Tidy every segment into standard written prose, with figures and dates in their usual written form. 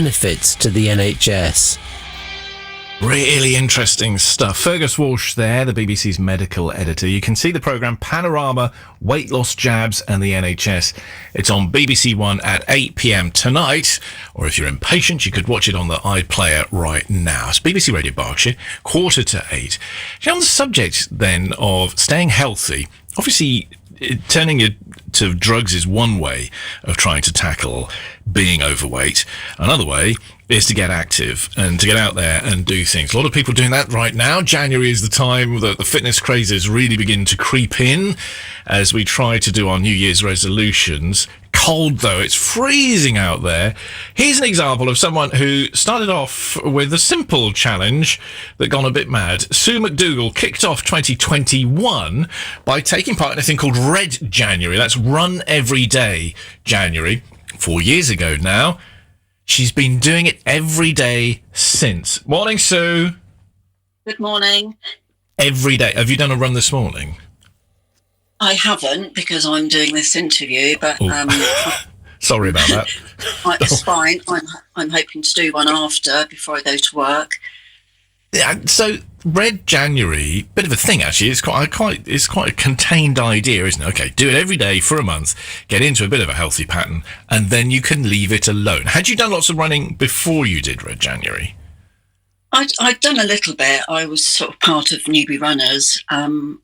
benefits to the NHS. Really interesting stuff. Fergus Walsh there, the BBC's medical editor. You can see the programme Panorama, Weight Loss Jabs and the NHS. It's on BBC One at 8 p.m. tonight, or if you're impatient, you could watch it on the iPlayer right now. It's BBC Radio Berkshire, 7:45. On the subject then of staying healthy, obviously turning to drugs is one way of trying to tackle being overweight. Another way is to get active and to get out there and do things. A lot of people doing that right now. January is the time that the fitness crazes really begin to creep in as we try to do our New Year's resolutions. Cold though, it's freezing out there. Here's an example of someone who started off with a simple challenge that gone a bit mad. Sue McDougall kicked off 2021 by taking part in a thing called Red January. That's Run Every Day January. 4 years ago now. She's been doing it every day since. Morning, Sue. Good morning. Every day. Have you done a run this morning? I haven't because I'm doing this interview, but sorry about that. It's fine. I'm hoping to do one after before I go to work. Yeah. So Red January, bit of a thing actually. It's quite a contained idea, isn't it? Okay, do it every day for a month, get into a bit of a healthy pattern, and then you can leave it alone. Had you done lots of running before you did Red January? I'd done a little bit. I was sort of part of newbie runners, and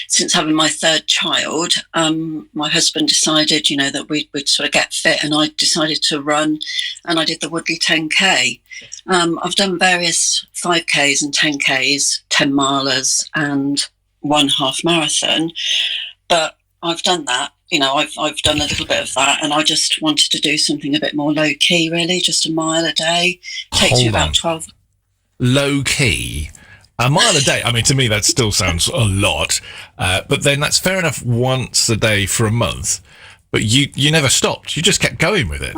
since having my third child, my husband decided, that we'd sort of get fit, and I decided to run, and I did the Woodley 10K. I've done various 5Ks and 10Ks, 10 milers, and one half marathon, but I've done that. I've done a little bit of that, and I just wanted to do something a bit more low key, really, just a mile a day. Takes you about 12. Low key, a mile a day. I mean, to me, that still sounds a lot. But then that's fair enough once a day for a month. But you never stopped. You just kept going with it.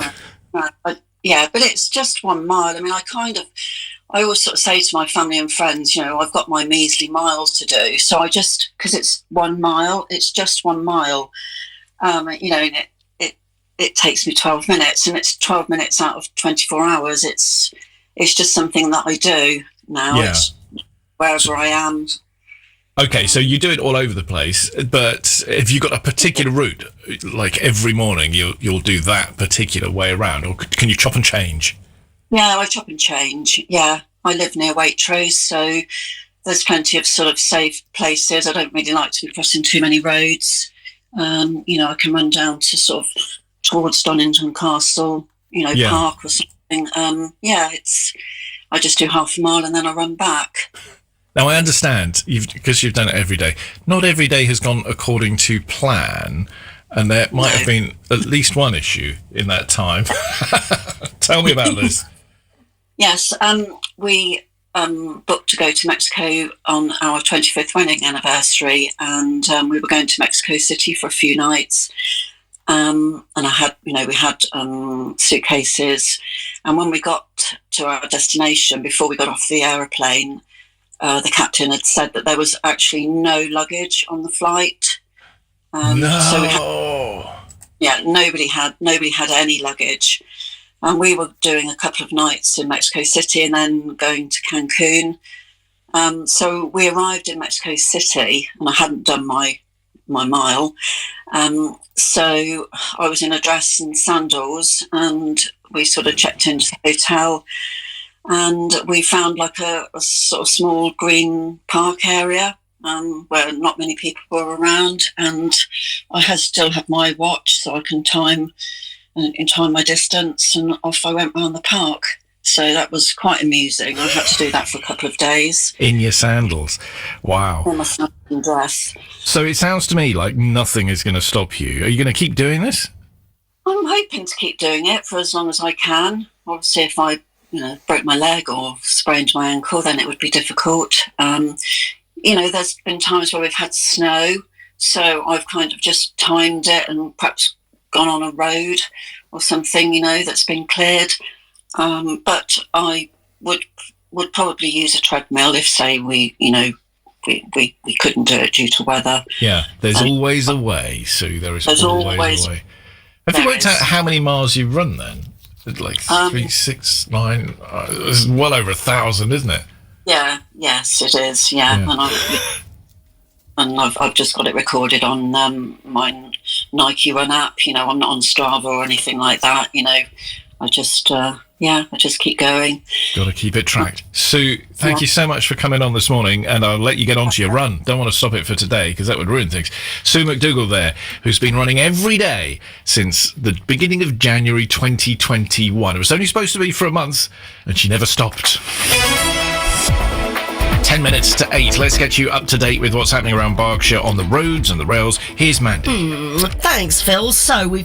But it's just 1 mile. I mean, I always sort of say to my family and friends, I've got my measly miles to do. So because it's 1 mile, it's just 1 mile. And it takes me 12 minutes, and it's 12 minutes out of 24 hours. It's just something that I do now. Yeah. It's wherever I am. Okay, so you do it all over the place, but if you've got a particular route, like every morning you'll do that particular way around, or can you chop and change? Yeah, I chop and change. Yeah, I live near Waitrose, so there's plenty of sort of safe places. I don't really like to be crossing too many roads. I can run down to sort of towards Donington Castle, park or something. I just do half a mile and then I run back. Now, I understand, because you've done it every day. Not every day has gone according to plan, and there might have been at least one issue in that time. Tell me about this. Yes, we booked to go to Mexico on our 25th wedding anniversary, and we were going to Mexico City for a few nights. And I had, we had suitcases. And when we got to our destination, before we got off the aeroplane, the captain had said that there was actually no luggage on the flight. No. So nobody had any luggage. And we were doing a couple of nights in Mexico City and then going to Cancun. So we arrived in Mexico City, and I hadn't done my mile. So I was in a dress and sandals, and we sort of checked into the hotel, and we found like a sort of small green park area where not many people were around, and I still have my watch so I can time my distance, and off I went round the park. So that was quite amusing. I had to do that for a couple of days. In your sandals. Wow. In my sandals and dress. So it sounds to me like nothing is going to stop you. Are you going to keep doing this? I'm hoping to keep doing it for as long as I can. Obviously, if I broke my leg or sprained my ankle, then it would be difficult. There's been times where we've had snow, so I've kind of just timed it and perhaps gone on a road or something, that's been cleared. But I would probably use a treadmill if, say, we couldn't do it due to weather. Yeah, there's always a way, Sue. There's always a way. Have you worked out how many miles you've run then? Like 369. It's well over 1,000, isn't it? Yeah. Yes, it is. Yeah. And I've just got it recorded on my Nike Run app. You know, I'm not on Strava or anything like that. You know, I just keep going. Got to keep it tracked. Sue, thank you so much for coming on this morning, and I'll let you get on to your run. Don't want to stop it for today because that would ruin things. Sue McDougall there, who's been running every day since the beginning of January 2021. It was only supposed to be for a month, and she never stopped. 10 minutes to 8. Let's get you up to date with what's happening around Berkshire on the roads and the rails. Here's Mandy. Thanks, Phil. So we've got